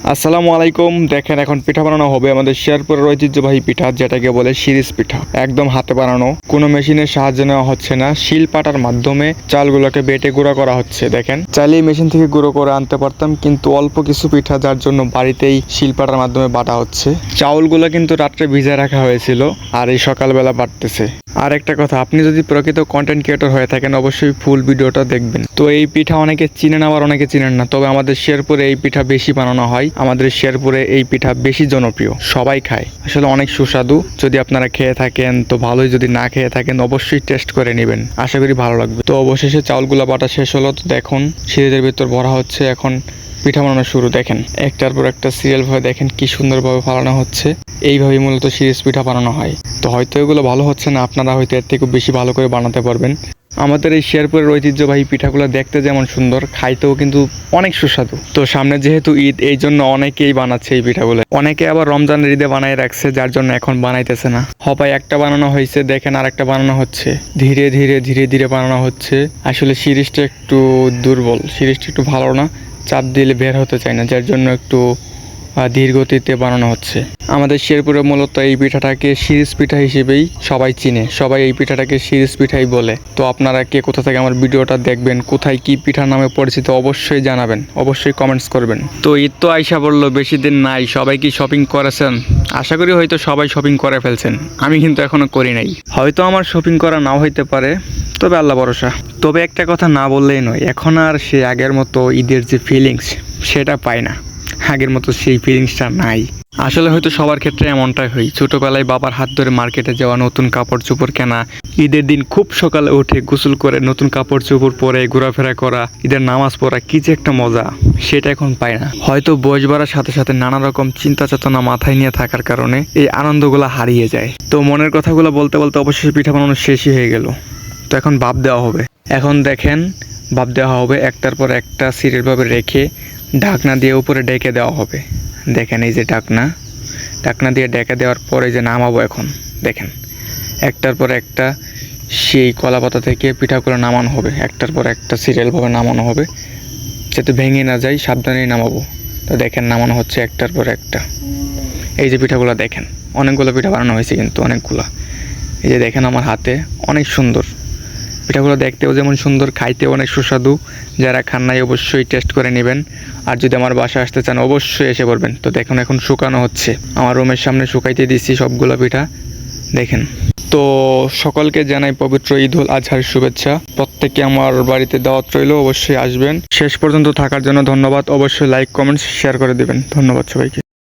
আসসালামু আলাইকুম। দেখেন এখন পিঠা বানানো হবে আমাদের শেরপুরের ঐতিহ্যবাহী পিঠা, যেটাকে বলে শিরিষ পিঠা। একদম হাতে বানানো, কোনো মেশিনের সাহায্য নেওয়া হচ্ছে না, শিল পাটার মাধ্যমে চালগুলোকে বেটে গুঁড়ো করা হচ্ছে। দেখেন, চাইলেই মেশিন থেকে গুঁড়ো করে আনতে পারতাম, কিন্তু অল্প কিছু পিঠা যার জন্য বাড়িতেই শিল পাটার মাধ্যমে বাটা হচ্ছে। চাউলগুলো কিন্তু রাত্রে ভিজে রাখা হয়েছিল আর এই সকালবেলা বাটতেছে। আর একটা কথা, আপনি যদি প্রকৃত কন্টেন্ট ক্রিয়েটর হয়ে থাকেন অবশ্যই ফুল ভিডিওটা দেখবেন। তো এই পিঠা অনেকে চিনেন, আবার অনেকে চিনেন না, তবে আমাদের শেরপুরে এই পিঠা বেশি বানানো হয়। আমাদের শেরপুরে এই পিঠা বেশি জনপ্রিয়, সবাই খায়, আসলে অনেক সুস্বাদু। যদি আপনারা খেয়ে থাকেন তো ভালোই, যদি না খেয়ে থাকেন অবশ্যই টেস্ট করে নেবেন, আশা করি ভালো লাগবে। তো অবশেষে চাউলগুলো বাটা শেষ হলো। তো দেখুন সিরিজের ভিতর ভরা হচ্ছে, এখন পিঠা বানানো শুরু। দেখেন একটার পর একটা সিরিয়াল ভাবে দেখেন কি সুন্দরভাবে ফালানো হচ্ছে। এইভাবেই মূলত সিরিজ পিঠা বানানো হয়। তো হয়তো এগুলো ভালো হচ্ছে না, আপনারা হয়তো এর থেকে বেশি ভালো করে বানাতে পারবেন। আমাদের এই শেরপুরের ঐতিহ্যবাহী পিঠাগুলো দেখতে যেমন সুন্দর, খাইতেও কিন্তু অনেক সুস্বাদু। তো সামনে যেহেতু ঈদ, এই জন্য অনেকেই বানাচ্ছে এই পিঠাগুলো। অনেকে আবার রমজানের ঈদে বানাই রাখছে, যার জন্য এখন বানাইতেছে না। হপায় একটা বানানো হয়েছে, দেখেন আর একটা বানানো হচ্ছে। ধীরে ধীরে ধীরে ধীরে বানানো হচ্ছে। আসলে সিরিজটা একটু দুর্বল, সিরিজটা একটু ভালো না, চাপ দিলে বের হতে চায় না, যার জন্য একটু ধীর গতিতে বানানো হচ্ছে। আমাদের শেরপুরে মূলত এই পিঠাটাকে শিরিষ পিঠা হিসেবেই সবাই চিনে, সবাই এই পিঠাটাকে শিরিষ পিঠাই বলে। তো আপনারা কে কোথা থেকে আমার ভিডিওটা দেখবেন, কোথায় কি পিঠার নামে পরিচিত অবশ্যই জানাবেন, অবশ্যই কমেন্টস করবেন। তো ঈদ তো আইসা বললো, বেশি দিন নাই। সবাই কি শপিং করেছেন? আশা করি হয়তো সবাই শপিং করে ফেলছেন, আমি কিন্তু এখনো করি নাই। হয়তো আমার শপিং করা নাও হইতে পারে, তবে আল্লাহ ভরসা। তবে একটা কথা না বললেই নয়, এখন আর সে আগের মতো ঈদের যে ফিলিংস সেটা পাই না, আগের মতো সেই ফিলিংসটা নাই। আসলে হয়তো সবার ক্ষেত্রে এমনটাই হয়। ছোটবেলায় বাবার হাত ধরে মার্কেটে যাওয়া, নতুন কাপড় চোপড় কেনা, ঈদের দিন খুব সকালে উঠে গোসল করে নতুন কাপড় চোপড় পরে ঘোরাফেরা করা, ঈদের নামাজ পড়া, কি যে একটা মজা, সেটা এখন পাই না। হয়তো বয়স বাড়ার সাথে সাথে নানা রকম চিন্তা চেতনা মাথায় নিয়ে থাকার কারণে এই আনন্দগুলো হারিয়ে যায়। তো মনের কথাগুলো বলতে বলতে অবশ্যই পিঠা বানানো শেষই হয়ে গেল। তো এখন ভাপ দেওয়া হবে। এখন দেখেন ভাপ দেওয়া হবে, একটার পর একটা সিরিয়ালভাবে রেখে ঢাকনা দিয়ে উপরে ডেকে দেওয়া হবে। দেখেন এই যে ঢাকনা দিয়ে ডেকে দেওয়ার পরে যে নামাবো। এখন দেখেন একটার পর একটা সেই কলা পাতা থেকে পিঠাগুলো নামানো হবে, একটার পর একটা সিরিয়ালভাবে নামানো হবে, যাতে ভেঙে না যায়, সাবধানেই নামাবো। তো দেখেন নামানো হচ্ছে একটার পর একটা। এই যে পিঠাগুলো দেখেন, অনেকগুলো পিঠা বানানো হয়েছে, কিন্তু অনেকগুলো। এই যে দেখেন আমার হাতে, অনেক সুন্দর পিঠাগুলো, দেখতেও যেমন সুন্দর, খাইতেও অনেক সুস্বাদু। যারা খান নাই অবশ্যই টেস্ট করে নেবেন। আর যদি আমার বাসায় আসতে চান অবশ্যই এসে পড়বেন। তো দেখুন এখন শুকানো হচ্ছে, আমার রুমের সামনে শুকাইতে দিচ্ছি সবগুলো পিঠা। দেখেন, তো সকলকে জানাই পবিত্র ঈদ উল আজহার শুভেচ্ছা। প্রত্যেকে আমার বাড়িতে দাওয়াত রইল, অবশ্যই আসবেন। শেষ পর্যন্ত থাকার জন্য ধন্যবাদ। অবশ্যই লাইক কমেন্টস শেয়ার করে দিবেন। ধন্যবাদ সবাইকে।